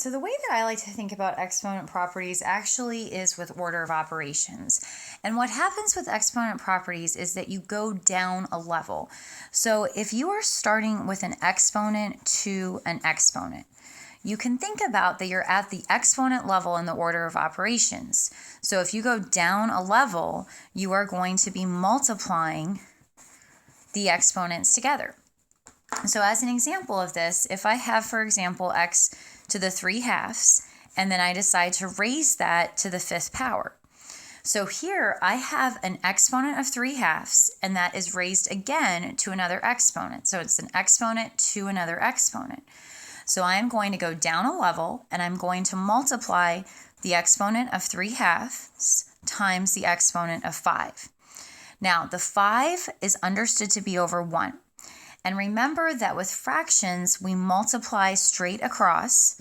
So the way that I like to think about exponent properties actually is with order of operations. And what happens with exponent properties is that you go down a level. So if you are starting with an exponent to an exponent, you can think about that you're at the exponent level in the order of operations. So if you go down a level, you are going to be multiplying the exponents together. So as an example of this, if I have, for example, x to the 3/2, and then I decide to raise that to the 5th power. So here I have an exponent of 3/2, and that is raised again to another exponent. So it's an exponent to another exponent. So I am going to go down a level, and I'm going to multiply the exponent of 3/2 times the exponent of 5. Now, the 5 is understood to be over 1. And remember that with fractions, we multiply straight across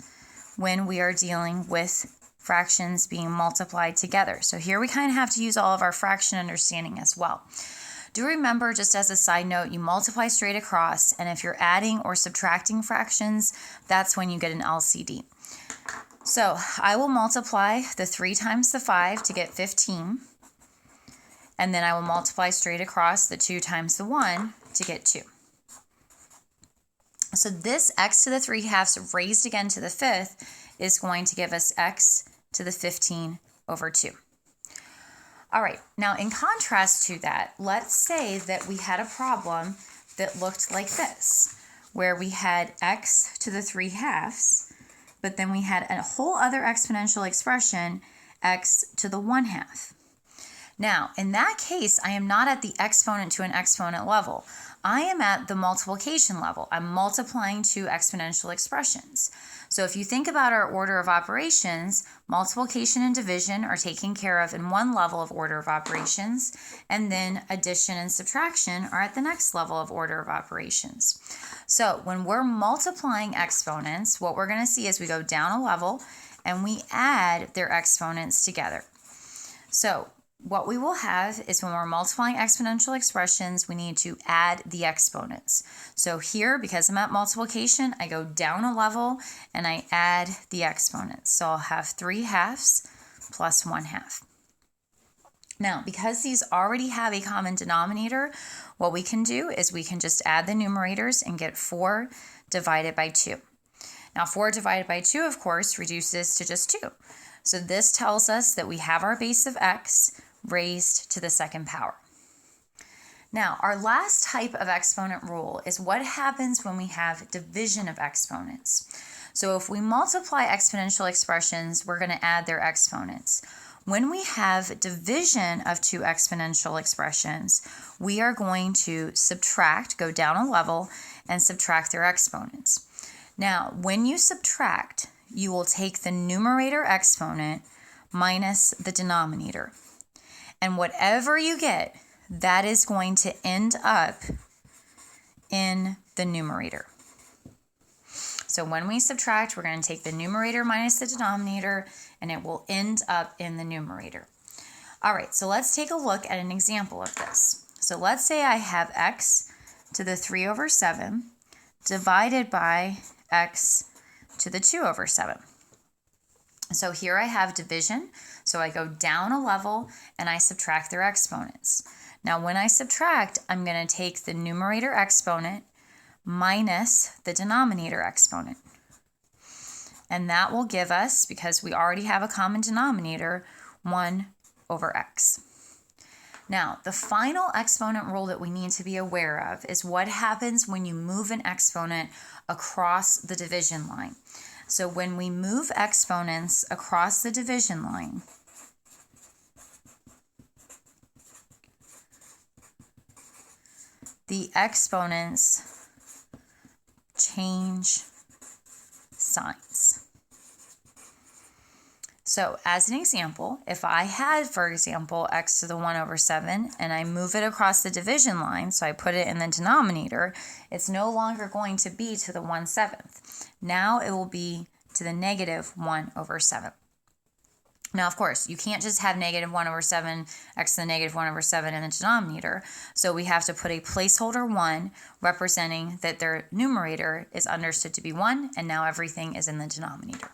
when we are dealing with fractions being multiplied together. So here we kind of have to use all of our fraction understanding as well. Do remember, just as a side note, you multiply straight across, and if you're adding or subtracting fractions, that's when you get an LCD. So I will multiply the 3 times the 5 to get 15, and then I will multiply straight across the 2 times the 1 to get 2. So this x to the 3/2 raised again to the 5th is going to give us x to the 15 over 2. All right, now in contrast to that, let's say that we had a problem that looked like this, where we had x to the 3/2, but then we had a whole other exponential expression, x to the 1/2. Now, in that case, I am not at the exponent to an exponent level. I am at the multiplication level. I'm multiplying two exponential expressions. So if you think about our order of operations, multiplication and division are taken care of in one level of order of operations, and then addition and subtraction are at the next level of order of operations. So when we're multiplying exponents, what we're going to see is we go down a level and we add their exponents together. So what we will have is when we're multiplying exponential expressions, we need to add the exponents. So here, because I'm at multiplication, I go down a level and I add the exponents. So I'll have 3/2 plus 1/2. Now, because these already have a common denominator, what we can do is we can just add the numerators and get 4 divided by 2. Now, 4 divided by 2, of course, reduces to just 2. So this tells us that we have our base of x raised to the 2nd power. Now, our last type of exponent rule is what happens when we have division of exponents. So if we multiply exponential expressions, we're going to add their exponents. When we have division of two exponential expressions, we are going to subtract, go down a level, and subtract their exponents. Now, when you subtract, you will take the numerator exponent minus the denominator. And whatever you get, that is going to end up in the numerator. So when we subtract, we're going to take the numerator minus the denominator, and it will end up in the numerator. All right, so let's take a look at an example of this. So let's say I have x to the 3/7 divided by x to the 2/7. So here I have division, so I go down a level and I subtract their exponents. Now when I subtract, I'm going to take the numerator exponent minus the denominator exponent. And that will give us, because we already have a common denominator, 1/x. Now, the final exponent rule that we need to be aware of is what happens when you move an exponent across the division line. So when we move exponents across the division line, the exponents change signs. So as an example, if I had, for example, x to the 1/7 and I move it across the division line, so I put it in the denominator, it's no longer going to be to the 1/7. Now it will be to the -1/7. Now, of course, you can't just have -1/7, x to the -1/7 in the denominator, so we have to put a placeholder 1 representing that their numerator is understood to be 1, and now everything is in the denominator.